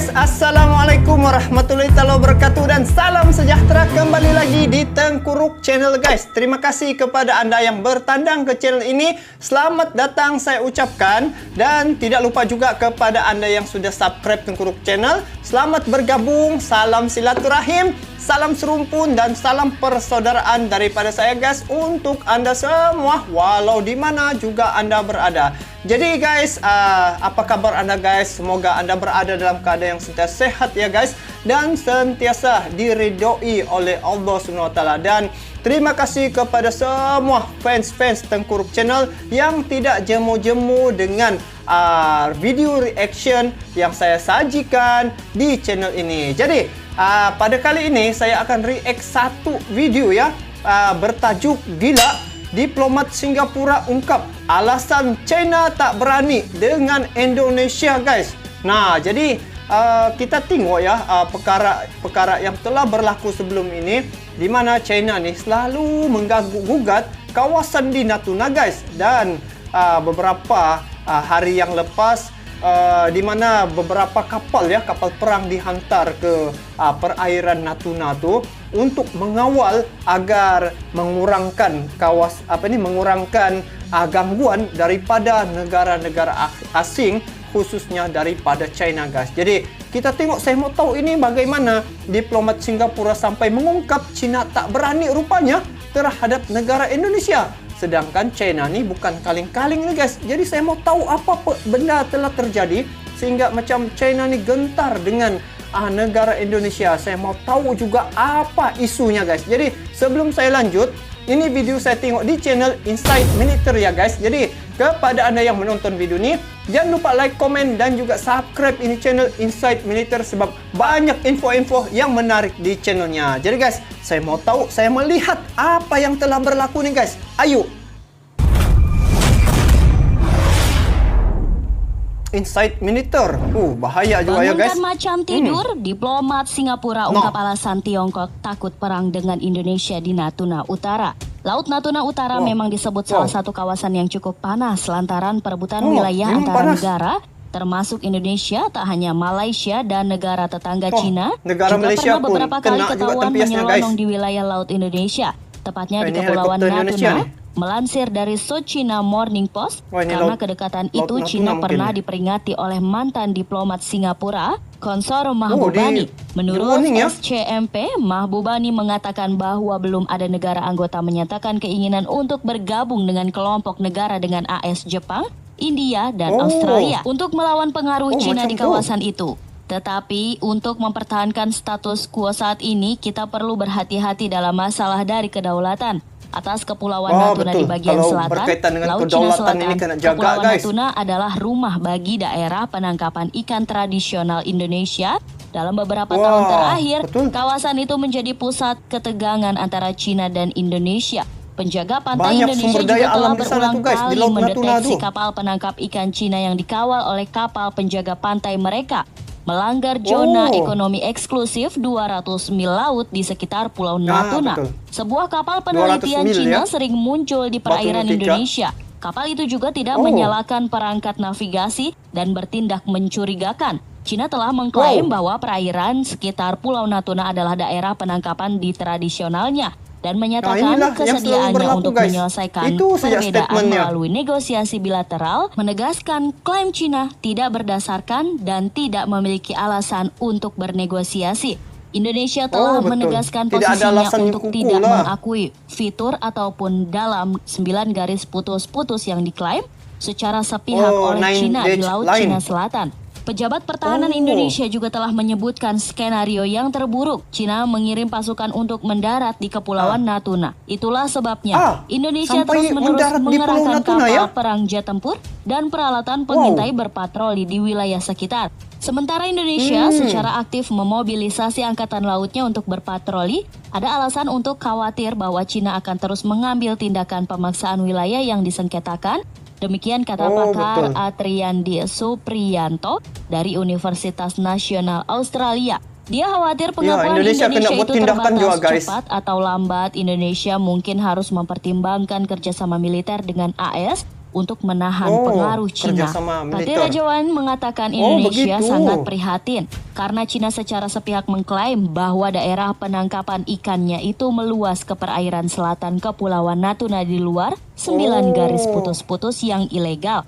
guys, Assalamualaikum warahmatullahi wabarakatuh dan salam sejahtera kembali lagi di Tengkuruk Channel guys. Terima kasih kepada anda yang bertandang ke channel ini. Selamat datang saya ucapkan. Dan tidak lupa juga kepada anda yang sudah subscribe Tengkuruk Channel. Selamat bergabung, salam silaturahim, salam serumpun dan salam persaudaraan daripada saya guys untuk anda semua walau di mana juga anda berada. Jadi guys, apa kabar anda guys? Semoga anda berada dalam keadaan yang sentiasa sehat ya guys, dan sentiasa diridhoi oleh Allah SWT. Dan terima kasih kepada semua fans-fans Tengkuruk Channel yang tidak jemu-jemu dengan video reaction yang saya sajikan di channel ini. Jadi pada kali ini saya akan react satu video ya, bertajuk Gila Diplomat Singapura ungkap alasan China tak berani dengan Indonesia guys. Nah, jadi kita tengok ya perkara yang telah berlaku sebelum ini, di mana China ni selalu menggugat kawasan di Natuna guys. Dan beberapa hari yang lepas, di mana beberapa kapal perang dihantar ke perairan Natuna tu untuk mengawal agar mengurangkan mengurangkan gangguan daripada negara-negara asing, khususnya daripada China guys. Jadi kita tengok, saya mau tahu ini bagaimana diplomat Singapura sampai mengungkap China tak berani rupanya terhadap negara Indonesia. Sedangkan China ni bukan kaleng-kaleng ni guys. Jadi saya mau tahu apa benda telah terjadi sehingga macam China ni gentar dengan negara Indonesia. Saya mau tahu juga apa isunya guys. Jadi sebelum saya lanjut, ini video saya tengok di channel Inside Militer ya guys. Jadi kepada anda yang menonton video ni, jangan lupa like, komen dan juga subscribe ini channel Inside Militer sebab banyak info-info yang menarik di channelnya. Jadi guys, saya mau tahu, saya melihat apa yang telah berlaku nih guys. Ayo. Inside Militer. Bahaya juga ya guys. Bangunkan macam tidur, diplomat Singapura ungkap alasan Tiongkok takut perang dengan Indonesia di Natuna Utara. Laut Natuna Utara memang disebut salah satu kawasan yang cukup panas lantaran perebutan wilayah antara negara, termasuk Indonesia, tak hanya Malaysia dan negara tetangga China, negara juga Malaysia pernah beberapa kali ketahuan menyelonong di wilayah laut Indonesia, tepatnya di Kepulauan Natuna. Melansir dari South China Morning Post, karena kedekatan itu China pernah diperingati oleh mantan diplomat Singapura, Konsor Mahbubani. Menurut SCMP, Mahbubani mengatakan bahwa belum ada negara anggota menyatakan keinginan untuk bergabung dengan kelompok negara dengan AS Jepang, India, dan Australia untuk melawan pengaruh China di kawasan itu. Tetapi untuk mempertahankan status quo saat ini, kita perlu berhati-hati dalam masalah dari kedaulatan atas Kepulauan Natuna di bagian selatan, Laut Cina Selatan. Kepulauan Natuna adalah rumah bagi daerah penangkapan ikan tradisional Indonesia. Dalam beberapa tahun terakhir, kawasan itu menjadi pusat ketegangan antara China dan Indonesia. Penjaga pantai Indonesia juga telah berulang kali mendeteksi kapal penangkap ikan China yang dikawal oleh kapal penjaga pantai mereka melanggar zona ekonomi eksklusif 200 mil laut di sekitar Pulau Natuna. Sebuah kapal penelitian China sering muncul di perairan Indonesia. Kapal itu juga tidak menyalakan perangkat navigasi dan bertindak mencurigakan. China telah mengklaim bahwa perairan sekitar Pulau Natuna adalah daerah penangkapan di tradisionalnya dan menyatakan kesediaannya untuk menyelesaikan perbedaan melalui negosiasi bilateral, menegaskan klaim China tidak berdasarkan dan tidak memiliki alasan untuk bernegosiasi. Indonesia telah menegaskan posisinya untuk tidak mengakui fitur ataupun dalam 9 garis putus-putus yang diklaim secara sepihak oleh China di Laut Cina Selatan. Pejabat pertahanan Indonesia juga telah menyebutkan skenario yang terburuk, China mengirim pasukan untuk mendarat di Kepulauan Natuna. Itulah sebabnya Indonesia terus-menerus mengerahkan kapal perang jet tempur dan peralatan pengintai berpatroli di wilayah sekitar. Sementara Indonesia secara aktif memobilisasi angkatan lautnya untuk berpatroli, ada alasan untuk khawatir bahwa China akan terus mengambil tindakan pemaksaan wilayah yang disengketakan. Demikian kata pakar Atriandi Supriyanto dari Universitas Nasional Australia. Dia khawatir pengakuan Indonesia itu terbatas cepat atau lambat. Indonesia mungkin harus mempertimbangkan kerjasama militer dengan AS untuk menahan pengaruh Cina. Tapi Raja Wan mengatakan Indonesia sangat prihatin karena Cina secara sepihak mengklaim bahwa daerah penangkapan ikannya itu meluas ke perairan selatan Kepulauan Natuna di luar 9 garis putus-putus yang ilegal.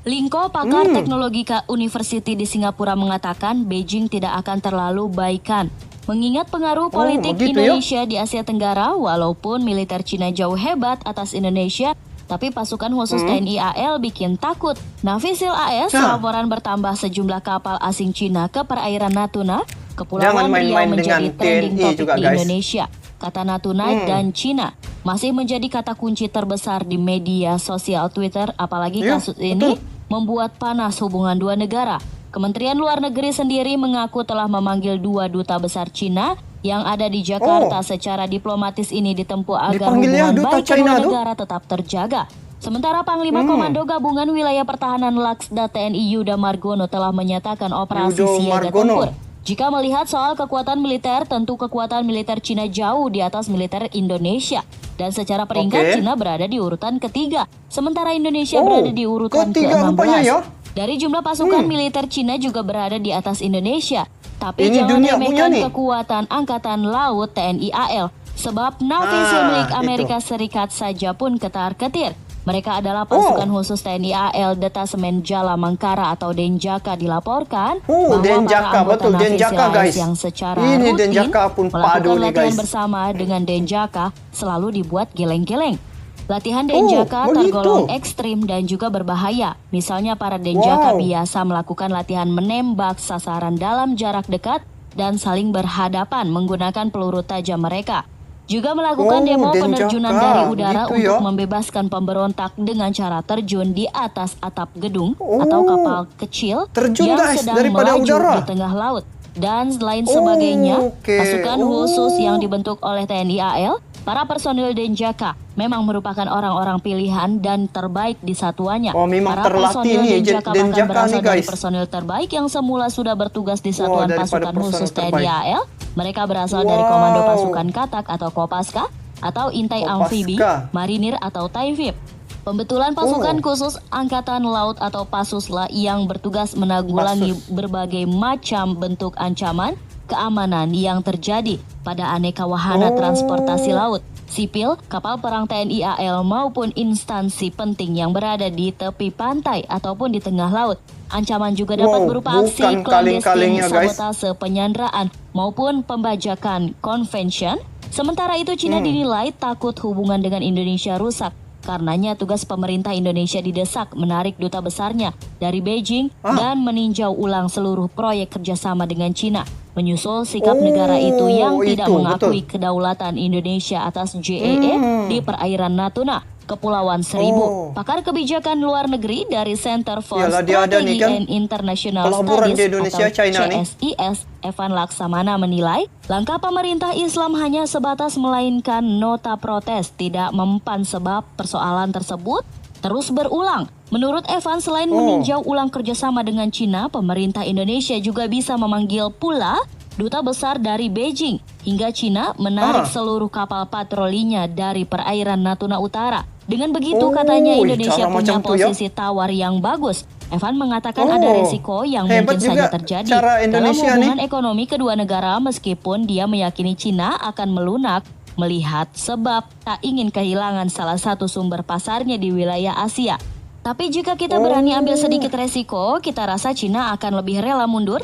Linko, pakar teknologi University di Singapura mengatakan Beijing tidak akan terlalu baikan. Mengingat pengaruh politik Indonesia di Asia Tenggara, walaupun militer Cina jauh hebat atas Indonesia, tapi pasukan khusus TNI AL bikin takut. Navisil AS laporan bertambah sejumlah kapal asing Cina ke perairan Natuna, Kepulauan Riau menjadi trending topik di Indonesia. Kata Natuna dan Cina masih menjadi kata kunci terbesar di media sosial Twitter, apalagi kasus ini membuat panas hubungan dua negara. Kementerian Luar Negeri sendiri mengaku telah memanggil 2 duta besar Cina yang ada di Jakarta secara diplomatis ini ditempuh agar hubungan baik kedua negara tetap terjaga. Sementara Panglima Komando Gabungan Wilayah Pertahanan Laksda TNI Yuda Margono telah menyatakan operasi siaga tempur. Jika melihat soal kekuatan militer, tentu kekuatan militer Cina jauh di atas militer Indonesia. Dan secara peringkat Cina berada di urutan ketiga, sementara Indonesia berada di urutan ke-16. Dari jumlah pasukan militer Cina juga berada di atas Indonesia. Tapi jangan remehkan kekuatan Angkatan Laut TNI AL. Sebab navisil milik Amerika Serikat saja pun ketar-ketir. Mereka adalah pasukan khusus TNI AL Detasemen Jala Mangkara atau Denjaka dilaporkan bahwa para anggota navisil AS yang secara rutin melakukan latihan bersama dengan Denjaka selalu dibuat geleng-geleng. Latihan Denjaka tergolong ekstrim dan juga berbahaya. Misalnya para Denjaka biasa melakukan latihan menembak sasaran dalam jarak dekat dan saling berhadapan menggunakan peluru tajam mereka. Juga melakukan demo penerjunan dari udara untuk membebaskan pemberontak dengan cara terjun di atas atap gedung atau kapal kecil yang sedang melaju di tengah laut. Dan lain sebagainya, pasukan khusus yang dibentuk oleh TNI AL, para personil Denjaka memang merupakan orang-orang pilihan dan terbaik di satuannya. Para personil Denjaka bahkan berasal dari personil terbaik yang semula sudah bertugas di satuan pasukan khusus TNI AL. Mereka berasal dari Komando Pasukan Katak atau Kopaska, atau Intai Amfibi, Marinir atau Taifib. Pembetulan pasukan khusus Angkatan Laut atau Pasusla yang bertugas menanggulangi berbagai macam bentuk ancaman keamanan yang terjadi pada aneka wahana transportasi laut, sipil, kapal perang TNI AL maupun instansi penting yang berada di tepi pantai ataupun di tengah laut. Ancaman juga dapat berupa aksi clandestine, sabotase, penyanderaan maupun pembajakan convention. Sementara itu Cina dinilai takut hubungan dengan Indonesia rusak. Karenanya tugas pemerintah Indonesia didesak menarik duta besarnya dari Beijing dan meninjau ulang seluruh proyek kerjasama dengan Cina. Menyusul sikap negara itu yang tidak mengakui kedaulatan Indonesia atas JEE di perairan Natuna, Kepulauan Seribu. Pakar kebijakan luar negeri dari Center for Strategy and International Studies atau CSIS, Evan Laksamana menilai, langkah pemerintah Islam hanya sebatas melainkan nota protes, tidak mempan sebab persoalan tersebut terus berulang. Menurut Evan, selain meninjau ulang kerjasama dengan Cina, pemerintah Indonesia juga bisa memanggil pula duta besar dari Beijing hingga Cina menarik seluruh kapal patrolinya dari perairan Natuna Utara. Dengan begitu, katanya Indonesia punya posisi tawar yang bagus. Evan mengatakan ada resiko yang mungkin saja terjadi dalam hubungan ekonomi kedua negara meskipun dia meyakini Cina akan melunak melihat sebab tak ingin kehilangan salah satu sumber pasarnya di wilayah Asia. Tapi jika kita berani ambil sedikit resiko, kita rasa Cina akan lebih rela mundur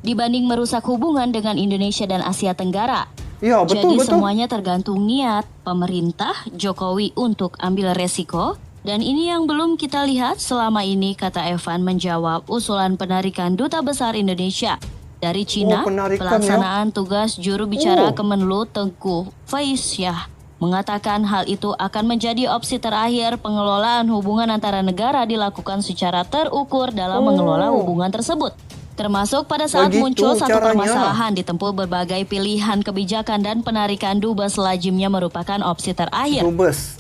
dibanding merusak hubungan dengan Indonesia dan Asia Tenggara. Ya, betul, Jadi semuanya tergantung niat pemerintah Jokowi untuk ambil resiko. Dan ini yang belum kita lihat selama ini, kata Evan menjawab usulan penarikan Duta Besar Indonesia dari Cina. Pelaksanaan tugas juru bicara Kemenlu Tengku Faisyah mengatakan hal itu akan menjadi opsi terakhir pengelolaan hubungan antara negara dilakukan secara terukur dalam mengelola hubungan tersebut. Termasuk pada saat muncul satu permasalahan ditempuh berbagai pilihan kebijakan dan penarikan dubes lazimnya merupakan opsi terakhir.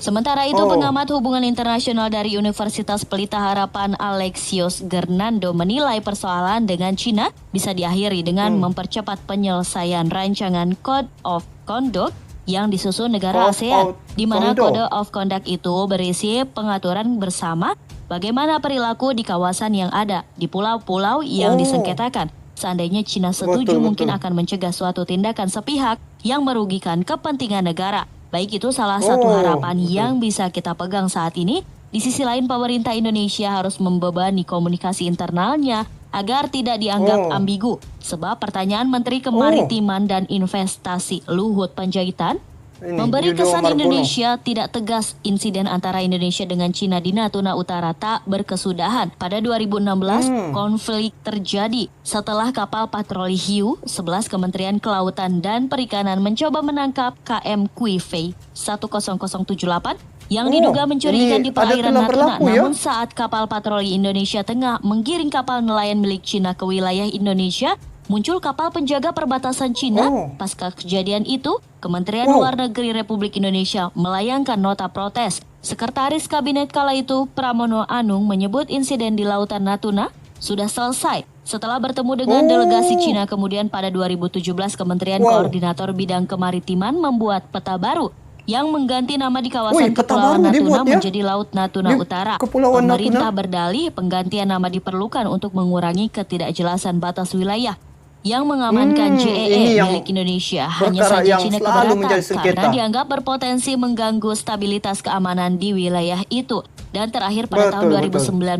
Sementara itu pengamat hubungan internasional dari Universitas Pelita Harapan Alexios Gernando menilai persoalan dengan Cina bisa diakhiri dengan mempercepat penyelesaian rancangan Code of Conduct yang disusun negara ASEAN, di mana Code of Conduct itu berisi pengaturan bersama bagaimana perilaku di kawasan yang ada, di pulau-pulau yang disengketakan. Seandainya China setuju, mungkin akan mencegah suatu tindakan sepihak yang merugikan kepentingan negara. Baik, itu salah satu harapan yang bisa kita pegang saat ini. Di sisi lain, pemerintah Indonesia harus membebani komunikasi internalnya agar tidak dianggap ambigu. Sebab pertanyaan Menteri Kemaritiman dan Investasi Luhut Panjaitan memberi kesan Indonesia tidak tegas. Insiden antara Indonesia dengan China di Natuna Utara tak berkesudahan. Pada 2016, konflik terjadi setelah kapal patroli Hiu 11 Kementerian Kelautan dan Perikanan mencoba menangkap KM Kuifei 10078 yang diduga mencuri ikan di perairan Natuna. Namun saat kapal patroli Indonesia tengah menggiring kapal nelayan milik China ke wilayah Indonesia, muncul kapal penjaga perbatasan China. Pasca kejadian itu, Kementerian Luar Negeri Republik Indonesia melayangkan nota protes. Sekretaris Kabinet kala itu, Pramono Anung, menyebut insiden di Lautan Natuna sudah selesai. Setelah bertemu dengan delegasi China, kemudian pada 2017 Kementerian Koordinator Bidang Kemaritiman membuat peta baru yang mengganti nama di kawasan Kepulauan Natuna menjadi Laut Natuna Utara. Pemerintah berdalih penggantian nama diperlukan untuk mengurangi ketidakjelasan batas wilayah yang mengamankan JEE milik Indonesia. Hanya saja China keberatan karena dianggap berpotensi mengganggu stabilitas keamanan di wilayah itu. Dan terakhir pada tahun 2019,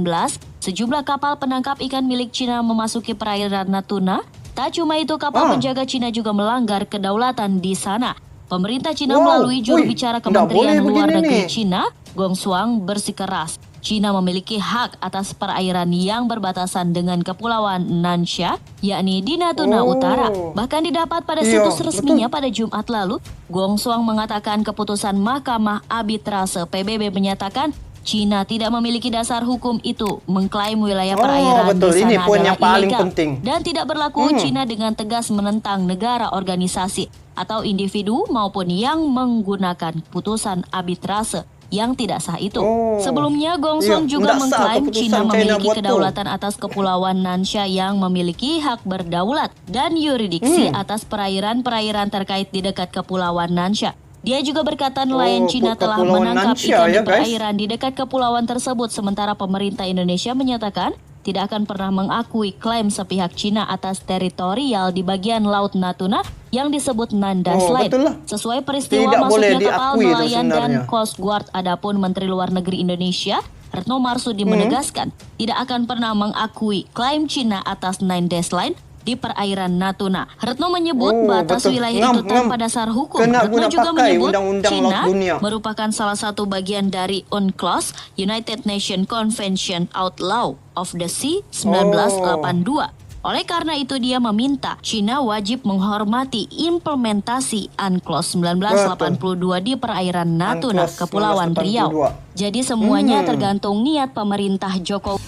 sejumlah kapal penangkap ikan milik China memasuki perairan Natuna. Tak cuma itu, kapal penjaga China juga melanggar kedaulatan di sana. Pemerintah China melalui juru bicara Kementerian Luar Negeri China, Gong Shuang, bersikeras. China memiliki hak atas perairan yang berbatasan dengan Kepulauan Nansha, yakni di Natuna Utara. Bahkan didapat pada situs resminya pada Jumat lalu, Gong Shuang mengatakan keputusan Mahkamah Arbitrase PBB menyatakan China tidak memiliki dasar hukum itu mengklaim wilayah perairan di sana adalah ilegal dan tidak berlaku. China dengan tegas menentang negara, organisasi, atau individu maupun yang menggunakan putusan arbitrase yang tidak sah itu. Sebelumnya, Gong Shuang juga mengklaim China memiliki kedaulatan atas Kepulauan Nansha yang memiliki hak berdaulat dan yurisdiksi atas perairan-perairan terkait di dekat Kepulauan Nansha. Dia juga berkata nelayan China telah menangkap ikan di perairan di dekat kepulauan tersebut, sementara pemerintah Indonesia menyatakan tidak akan pernah mengakui klaim sepihak China atas teritorial di bagian Laut Natuna yang disebut Nandas Line. Sesuai peristiwa masuknya kapal nelayan dan Coast Guard, adapun Menteri Luar Negeri Indonesia, Retno Marsudi, menegaskan tidak akan pernah mengakui klaim China atas Nandas Line di perairan Natuna. Retno menyebut batas wilayah itu tanpa dasar hukum. Retno juga menyebut China merupakan salah satu bagian dari UNCLOS, United Nations Convention Outlaw of the Sea 1982. Oleh karena itu dia meminta China wajib menghormati implementasi UNCLOS 1982 di perairan Natuna, Kepulauan Riau. Jadi semuanya tergantung niat pemerintah Jokowi.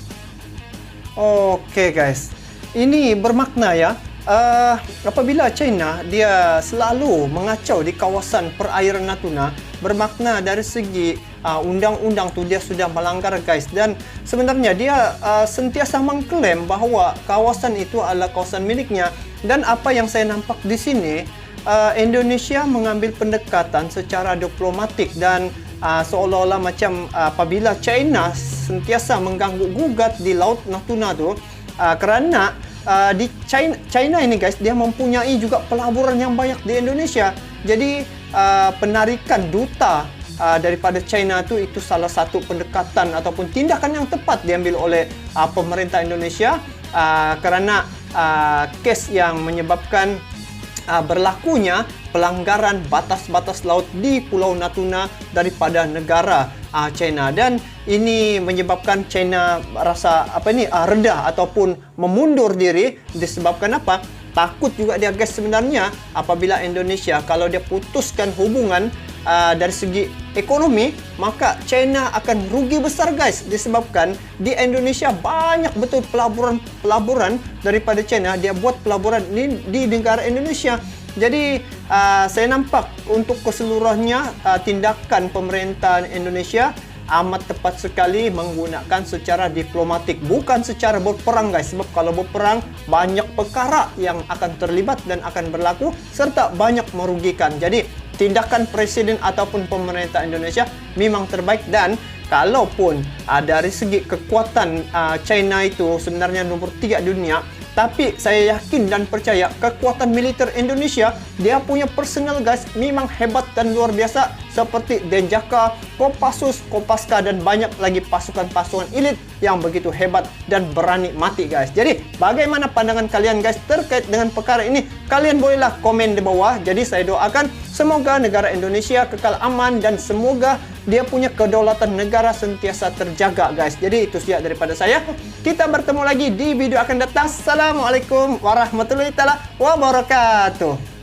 Oke guys. Ini bermakna ya, apabila China dia selalu mengacau di kawasan perairan Natuna, bermakna dari segi undang-undang tu dia sudah melanggar guys. Dan sebenarnya dia sentiasa mengklaim bahawa kawasan itu adalah kawasan miliknya. Dan apa yang saya nampak di sini, Indonesia mengambil pendekatan secara diplomatik dan seolah-olah macam apabila China sentiasa mengganggu-gugat di Laut Natuna tu, kerana di China ini guys, dia mempunyai juga pelaburan yang banyak di Indonesia. Jadi penarikan duta daripada China itu salah satu pendekatan ataupun tindakan yang tepat diambil oleh pemerintah Indonesia kerana kes yang menyebabkan berlakunya pelanggaran batas-batas laut di Pulau Natuna daripada negara China. Dan ini menyebabkan China rasa reda ataupun memundur diri. Disebabkan apa? Takut juga dia guys sebenarnya apabila Indonesia kalau dia putuskan hubungan dari segi ekonomi, maka China akan rugi besar guys. Disebabkan di Indonesia banyak betul pelaburan daripada China, dia buat pelaburan di negara Indonesia. Jadi saya nampak untuk keseluruhannya tindakan pemerintah Indonesia amat tepat sekali menggunakan secara diplomatik, bukan secara berperang guys. Sebab kalau berperang banyak perkara yang akan terlibat dan akan berlaku serta banyak merugikan. Jadi tindakan presiden ataupun pemerintah Indonesia memang terbaik. Dan kalaupun dari segi kekuatan China itu sebenarnya nomor 3 dunia, tapi saya yakin dan percaya kekuatan militer Indonesia, dia punya personal guys, memang hebat dan luar biasa. Seperti Denjaka, Kopassus, Kopaska, dan banyak lagi pasukan-pasukan elit yang begitu hebat dan berani mati guys. Jadi bagaimana pandangan kalian guys terkait dengan perkara ini? Kalian bolehlah komen di bawah. Jadi saya doakan semoga negara Indonesia kekal aman dan semoga dia punya kedaulatan negara sentiasa terjaga guys. Jadi itu saja daripada saya. Kita bertemu lagi di video akan datang. Assalamualaikum warahmatullahi wabarakatuh.